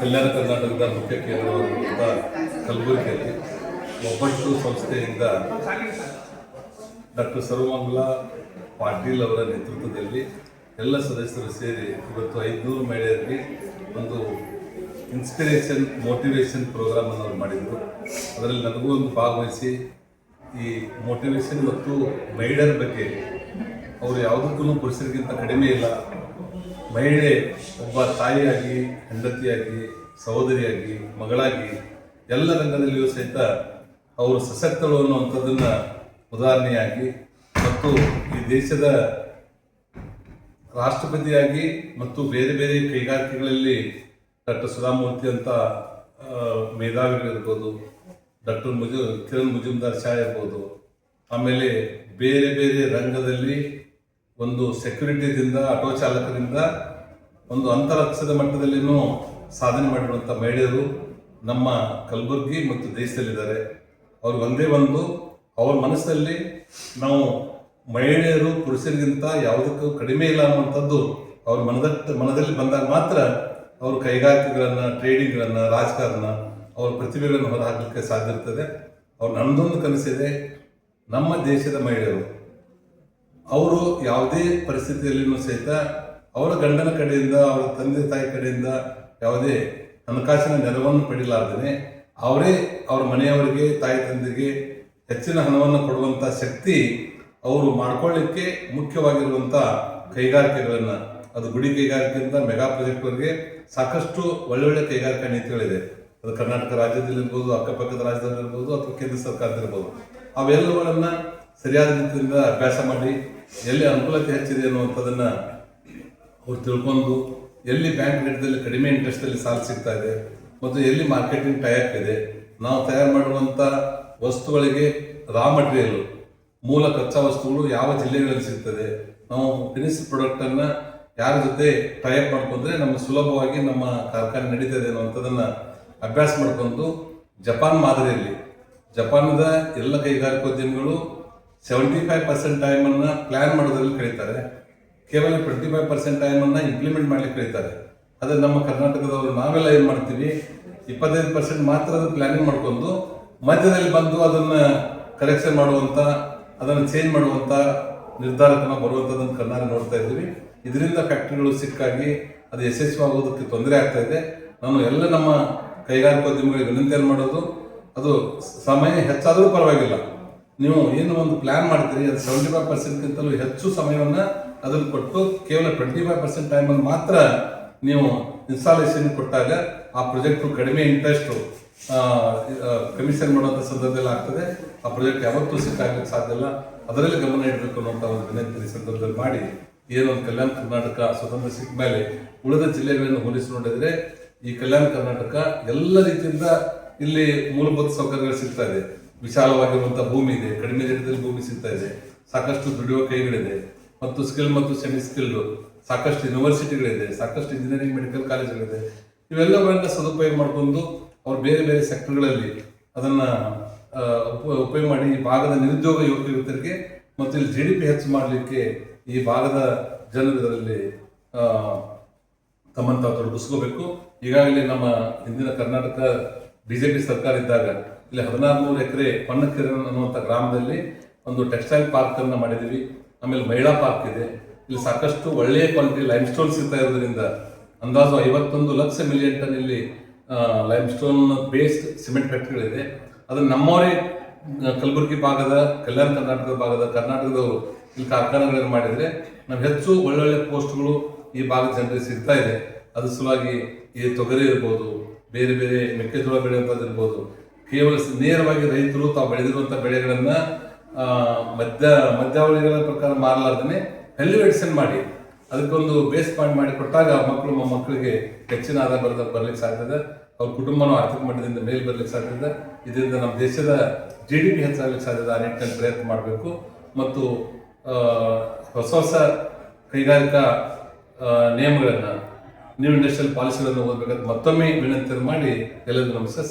ಕಲ್ಯಾಣ ಕರ್ನಾಟಕದ ಮುಖ್ಯ ಕೇಂದ್ರವಾದಂಥ ಕಲಬುರಗಿಯಲ್ಲಿ ಒಬ್ಬಟ್ಟು ಸಂಸ್ಥೆಯಿಂದ ಡಾಕ್ಟರ್ ಸರ್ವಮಂಗಳ ಪಾಟೀಲ್ ಅವರ ನೇತೃತ್ವದಲ್ಲಿ ಎಲ್ಲ ಸದಸ್ಯರು ಸೇರಿ ಇವತ್ತು 500 ಮಹಿಳೆಯರಿಗೆ ಒಂದು ಇನ್ಸ್ಪಿರೇಷನ್ ಮೋಟಿವೇಶನ್ ಪ್ರೋಗ್ರಾಮ್ ಅನ್ನು ಮಾಡಿದರು. ಅದರಲ್ಲಿ ನನಗೂ ಒಂದು ಭಾಗವಹಿಸಿ ಈ ಮೋಟಿವೇಶನ್ ಮತ್ತು ಮಹಿಳೆಯರ ಬಗ್ಗೆ ಅವರು ಯಾವುದಕ್ಕೂ ಪುರುಷರಿಗಿಂತ ಕಡಿಮೆ ಇಲ್ಲ, ಮಹಿಳೆ ಒಬ್ಬ ತಾಯಿಯಾಗಿ, ಹೆಂಡತಿಯಾಗಿ, ಸಹೋದರಿಯಾಗಿ, ಮಗಳಾಗಿ ಎಲ್ಲ ರಂಗದಲ್ಲಿಯೂ ಸಹಿತ ಅವರು ಸಶಕ್ತರು ಅನ್ನುವಂಥದ್ದನ್ನು ಉದಾಹರಣೆಯಾಗಿ ಮತ್ತು ಈ ದೇಶದ ರಾಷ್ಟ್ರಪತಿಯಾಗಿ ಮತ್ತು ಬೇರೆ ಬೇರೆ ಕೈಗಾರಿಕೆಗಳಲ್ಲಿ ಡಾಕ್ಟರ್ ಸುಧಾಮೂರ್ತಿ ಅಂತ ಮೇಧಾವಿಗಳಿರ್ಬೋದು, ಡಾಕ್ಟರ್ ಕಿರಣ್ ಮುಜುಮ್ದಾರ್ ಶಾ ಇರ್ಬೋದು, ಆಮೇಲೆ ಬೇರೆ ಬೇರೆ ರಂಗದಲ್ಲಿ ಒಂದು ಸೆಕ್ಯೂರಿಟಿದಿಂದ, ಆಟೋ ಚಾಲಕರಿಂದ ಒಂದು ಅಂತರಿಕ್ಷದ ಮಟ್ಟದಲ್ಲಿನೂ ಸಾಧನೆ ಮಾಡಿರುವಂಥ ಮಹಿಳೆಯರು ನಮ್ಮ ಕಲಬುರಗಿ ಮತ್ತು ದೇಶದಲ್ಲಿದ್ದಾರೆ. ಅವ್ರು ಒಂದೇ ಒಂದು ಅವ್ರ ಮನಸ್ಸಲ್ಲಿ ನಾವು ಮಹಿಳೆಯರು ಪುರುಷರಿಗಿಂತ ಯಾವುದಕ್ಕೂ ಕಡಿಮೆ ಇಲ್ಲ ಅನ್ನುವಂಥದ್ದು ಅವ್ರ ಮನದಲ್ಲಿ ಬಂದಾಗ ಮಾತ್ರ ಅವರು ಕೈಗಾರಿಕೆಗಳನ್ನು, ಟ್ರೇಡಿಂಗ್ಗಳನ್ನು, ರಾಜಕಾರಣ, ಅವ್ರ ಪ್ರತಿಭೆಗಳನ್ನು ಹೊರಹಾಕಲಿಕ್ಕೆ ಸಾಧ್ಯ ಇರ್ತದೆ. ಅವ್ರು ನನ್ನದೊಂದು ಕನಸಿದೆ, ನಮ್ಮ ದೇಶದ ಮಹಿಳೆಯರು ಅವರು ಯಾವುದೇ ಪರಿಸ್ಥಿತಿಯಲ್ಲಿಯೂ ಸಹಿತ ಅವರ ಗಂಡನ ಕಡೆಯಿಂದ, ಅವರ ತಂದೆ ತಾಯಿ ಕಡೆಯಿಂದ ಯಾವುದೇ ಹಣಕಾಸಿನ ನೆರವನ್ನು ಪಡೆಯಲಾರ್ದೇ ಅವರೇ ಅವರ ಮನೆಯವರಿಗೆ, ತಾಯಿ ತಂದೆಗೆ ಹೆಚ್ಚಿನ ಹಣವನ್ನು ಕೊಡುವಂಥ ಶಕ್ತಿ ಅವರು ಮಾಡ್ಕೊಳ್ಳಿಕ್ಕೆ ಮುಖ್ಯವಾಗಿರುವಂಥ ಕೈಗಾರಿಕೆಗಳನ್ನು, ಅದು ಗುಡಿ ಕೈಗಾರಿಕೆಯಿಂದ ಮೆಗಾ ಪ್ರಾಜೆಕ್ಟ್ವರೆಗೆ ಸಾಕಷ್ಟು ಒಳ್ಳೊಳ್ಳೆ ಕೈಗಾರಿಕಾ ನೀತಿಗಳಿದೆ. ಅದು ಕರ್ನಾಟಕ ರಾಜ್ಯದಲ್ಲಿರ್ಬೋದು, ಅಕ್ಕಪಕ್ಕದ ರಾಜ್ಯದಲ್ಲಿರ್ಬೋದು, ಅಥವಾ ಕೇಂದ್ರ ಸರ್ಕಾರದಲ್ಲಿರ್ಬೋದು. ಅವೆಲ್ಲಗಳನ್ನು ಸರಿಯಾದ ರೀತಿಯಿಂದ ಅಭ್ಯಾಸ ಮಾಡಿ ಎಲ್ಲಿ ಅನುಕೂಲತೆ ಹೆಚ್ಚಿದೆ ಅನ್ನುವಂಥದ್ದನ್ನು ಅವ್ರು ತಿಳ್ಕೊಂಡು, ಎಲ್ಲಿ ಬ್ಯಾಂಕ್ ರೇಟ್ದಲ್ಲಿ ಕಡಿಮೆ ಇಂಟ್ರೆಸ್ಟಲ್ಲಿ ಸಾಲ ಸಿಗ್ತಾ ಇದೆ ಮತ್ತು ಎಲ್ಲಿ ಮಾರ್ಕೆಟಿಂಗ್ ಟೈಪ್ ಇದೆ, ನಾವು ತಯಾರು ಮಾಡುವಂಥ ವಸ್ತುಗಳಿಗೆ ರಾ ಮಟೀರಿಯಲ್, ಮೂಲ ಕಚ್ಚಾ ವಸ್ತುಗಳು ಯಾವ ಜಿಲ್ಲೆಗಳಲ್ಲಿ ಸಿಗ್ತದೆ, ನಾವು ಫಿನಿಶ್ ಪ್ರಾಡಕ್ಟನ್ನು ಯಾರ ಜೊತೆ ಟೈಪ್ ಮಾಡ್ಕೊಂಡ್ರೆ ನಮ್ಮ ಸುಲಭವಾಗಿ ನಮ್ಮ ಕಾರ್ಖಾನೆ ನಡೀತದೆ ಅನ್ನುವಂಥದ್ದನ್ನು ಅಭ್ಯಾಸ ಮಾಡಿಕೊಂಡು ಜಪಾನ್ ಮಾದರಿಯಲ್ಲಿ, ಜಪಾನದ ಎಲ್ಲ ಕೈಗಾರಿಕೋದ್ಯಮಿಗಳು 75% ಟೈಮನ್ನು ಪ್ಲ್ಯಾನ್ ಮಾಡೋದ್ರಲ್ಲಿ ಕಳೀತಾರೆ, ಕೇವಲ 25% ಟೈಮನ್ನು ಇಂಪ್ಲಿಮೆಂಟ್ ಮಾಡ್ಲಿಕ್ಕೆ ಕಳೀತಾರೆ. ಆದರೆ ನಮ್ಮ ಕರ್ನಾಟಕದವರು ನಾವೆಲ್ಲ ಏನು ಮಾಡ್ತೀವಿ, 25% ಮಾತ್ರ ಅದು ಪ್ಲ್ಯಾನಿಂಗ್ ಮಾಡ್ಕೊಂಡು ಮಧ್ಯದಲ್ಲಿ ಬಂದು ಅದನ್ನು ಕರೆಕ್ಷನ್ ಮಾಡುವಂಥ, ಅದನ್ನು ಚೇಂಜ್ ಮಾಡುವಂಥ ನಿರ್ಧಾರಕ್ಕೆ ನಾವು ಬರುವಂಥದ್ದನ್ನು ಕರ್ನಾಟಕ ನೋಡ್ತಾ ಇದ್ದೀವಿ. ಇದರಿಂದ ಫ್ಯಾಕ್ಟ್ರಿಗಳು ಸಿಕ್ಕಾಗಿ ಅದು ಯಶಸ್ವಿಯಾಗೋದಕ್ಕೆ ತೊಂದರೆ ಆಗ್ತಾ ಇದೆ. ನಾನು ಎಲ್ಲ ನಮ್ಮ ಕೈಗಾರಿಕೋದ್ಯಮಿಗಳಿಗೆ ವಿನಂತಿಯನ್ನು ಮಾಡೋದು, ಅದು ಸಮಯ ಹೆಚ್ಚಾದರೂ ಪರವಾಗಿಲ್ಲ, ನೀವು ಏನು ಒಂದು ಪ್ಲ್ಯಾನ್ ಮಾಡ್ತೀರಿ ಅದು 75%ಗಿಂತಲೂ ಹೆಚ್ಚು ಸಮಯವನ್ನು ಅದನ್ನು ಕೊಟ್ಟು ಕೇವಲ 25% ಟೈಮನ್ನು ಮಾತ್ರ ನೀವು ಇನ್ಸ್ಟಾಲೇಷನ್ ಕೊಟ್ಟಾಗ ಆ ಪ್ರಾಜೆಕ್ಟು ಕಡಿಮೆ ಇಂಟ್ರೆಸ್ಟು ಕಮಿಷನ್ ಮಾಡುವಂಥ ಸಂದರ್ಭದಲ್ಲಿ ಆಗ್ತದೆ. ಆ ಪ್ರಾಜೆಕ್ಟ್ ಯಾವತ್ತೂ ಸಿಕ್ಕಾಗಲಿಕ್ಕೆ ಸಾಧ್ಯ ಇಲ್ಲ. ಅದರಲ್ಲಿ ಗಮನ ಇಡಬೇಕು ಅನ್ನುವಂಥ ಒಂದು ವಿನಂತಿ ಸಂದರ್ಭದಲ್ಲಿ ಮಾಡಿ, ಏನೊಂದು ಕಲ್ಯಾಣ ಕರ್ನಾಟಕ ಸ್ವತಂತ್ರ ಸಿಕ್ಕ ಮೇಲೆ ಉಳಿದ ಜಿಲ್ಲೆಗಳನ್ನು ಹೋಲಿಸಿ ನೋಡಿದರೆ ಈ ಕಲ್ಯಾಣ ಕರ್ನಾಟಕ ಎಲ್ಲ ರೀತಿಯಿಂದ ಇಲ್ಲಿ ಮೂಲಭೂತ ಸೌಕರ್ಯಗಳು ಸಿಗ್ತಾ ಇದೆ. ವಿಶಾಲವಾಗಿರುವಂಥ ಭೂಮಿ ಇದೆ, ಕಡಿಮೆ ರೇಟದಲ್ಲಿ ಭೂಮಿ ಸಿಗ್ತಾ ಇದೆ, ಸಾಕಷ್ಟು ದುಡಿಯುವ ಕೈಗಳಿದೆ ಮತ್ತು ಸ್ಕಿಲ್ ಮತ್ತು ಸೆಮಿ ಸ್ಕಿಲ್ಡ್ ಸಾಕಷ್ಟು ಯೂನಿವರ್ಸಿಟಿಗಳಿದೆ, ಸಾಕಷ್ಟು ಇಂಜಿನಿಯರಿಂಗ್ ಮೆಡಿಕಲ್ ಕಾಲೇಜುಗಳಿದೆ. ಇವೆಲ್ಲವನ್ನ ಸದುಪಯೋಗ ಮಾಡಿಕೊಂಡು ಅವ್ರು ಬೇರೆ ಬೇರೆ ಸೆಕ್ಟರ್ಗಳಲ್ಲಿ ಅದನ್ನು ಉಪಯೋಗ ಮಾಡಿ ಈ ಭಾಗದ ನಿರುದ್ಯೋಗ ಯುವಕರಿಗೆ ಮತ್ತು ಇಲ್ಲಿ GDP ಹೆಚ್ಚು ಮಾಡಲಿಕ್ಕೆ ಈ ಭಾಗದ ಜನರು ಇದರಲ್ಲಿ ತಮ್ಮನ್ನು ತಾವು ತೊಡಗಿಸ್ಕೋಬೇಕು. ಈಗಾಗಲೇ ನಮ್ಮ ಹಿಂದಿನ ಕರ್ನಾಟಕ BJP ಸರ್ಕಾರ ಇದ್ದಾಗ ಇಲ್ಲಿ 1600 ಎಕರೆ ಪನ್ನಕಿರಣ್ ಅನ್ನುವಂಥ ಗ್ರಾಮದಲ್ಲಿ ಒಂದು ಟೆಕ್ಸ್ಟೈಲ್ ಪಾರ್ಕನ್ನು ಮಾಡಿದ್ದೀವಿ. ಆಮೇಲೆ ಮಹಿಳಾ ಪಾರ್ಕ್ ಇದೆ. ಇಲ್ಲಿ ಸಾಕಷ್ಟು ಒಳ್ಳೆಯ ಕ್ವಾಲಿಟಿ ಲೈಮ್ ಸ್ಟೋನ್ ಸಿಗ್ತಾ ಇರೋದ್ರಿಂದ ಅಂದಾಜು 51 ಲಕ್ಷ ಮಿಲಿಯನ್ ಟನ್ ಇಲ್ಲಿ ಲೈಮ್ ಸ್ಟೋನ್ ಬೇಸ್ಡ್ ಸಿಮೆಂಟ್ ಫ್ಯಾಕ್ಟ್ರಿಗಳಿದೆ. ಅದನ್ನು ನಮ್ಮವರೇ ಕಲಬುರಗಿ ಭಾಗದ, ಕಲ್ಯಾಣ ಕರ್ನಾಟಕದ ಭಾಗದ ಕರ್ನಾಟಕದವರು ಇಲ್ಲಿ ಕಾರ್ಖಾನೆಗಳನ್ನು ಮಾಡಿದರೆ ನಾವು ಹೆಚ್ಚು ಒಳ್ಳೊಳ್ಳೆ ಪೋಸ್ಟ್ಗಳು ಈ ಭಾಗದ ಜನರಿಗೆ ಸಿಗ್ತಾ ಇದೆ. ಅದ್ರ ಸಲುವಾಗಿ ಈ ತೊಗರಿ ಇರ್ಬೋದು, ಬೇರೆ ಬೇರೆ ಮೆಕ್ಕೆಜೋಳ ಬೆಳೆಯುವಂಥದ್ದು ಇರ್ಬೋದು, ಕೇವಲ ನೇರವಾಗಿ ರೈತರು ತಾವು ಬೆಳೆದಿರುವಂಥ ಬೆಳೆಗಳನ್ನು ಮಧ್ಯಾವಳಿಗಳ ಪ್ರಕಾರ ಮಾರಲಾರ್ದೇ ವ್ಯಾಲ್ಯೂ ಎಡಿಷನ್ ಮಾಡಿ ಅದಕ್ಕೊಂದು ಬೇಸ್ ಪಾಯಿಂಟ್ ಮಾಡಿ ಕೊಟ್ಟಾಗ ಮಕ್ಕಳಿಗೆ ಹೆಚ್ಚಿನ ಆದಾಯ ಬರ್ಲಿಕ್ಕೆ ಸಾಧ್ಯ ಇದೆ. ಅವ್ರ ಕುಟುಂಬನೂ ಆರ್ಥಿಕ ಮಟ್ಟದಿಂದ ಮೇಲೆ ಬರ್ಲಿಕ್ಕೆ ಸಾಧ್ಯ ಇದೆ. ಇದರಿಂದ ನಮ್ಮ ದೇಶದ GDP ಹೆಚ್ಚಾಗಲಿಕ್ಕೆ ಸಾಧ್ಯ ಇದೆ. ಆ ನಿಟ್ಟಿನಲ್ಲಿ ಪ್ರಯತ್ನ ಮಾಡಬೇಕು ಮತ್ತು ಹೊಸ ಕೈಗಾರಿಕಾ ನಿಯಮಗಳನ್ನು, ನ್ಯೂ ಇಂಡಸ್ಟ್ರಿಯಲ್ ಪಾಲಿಸಿಗಳನ್ನು ಓದಬೇಕಂತ ಮತ್ತೊಮ್ಮೆ ವಿನಂತಿ ಮಾಡಿ ಎಲ್ಲರಿಗೂ ನಮಸ್ಕಾರ.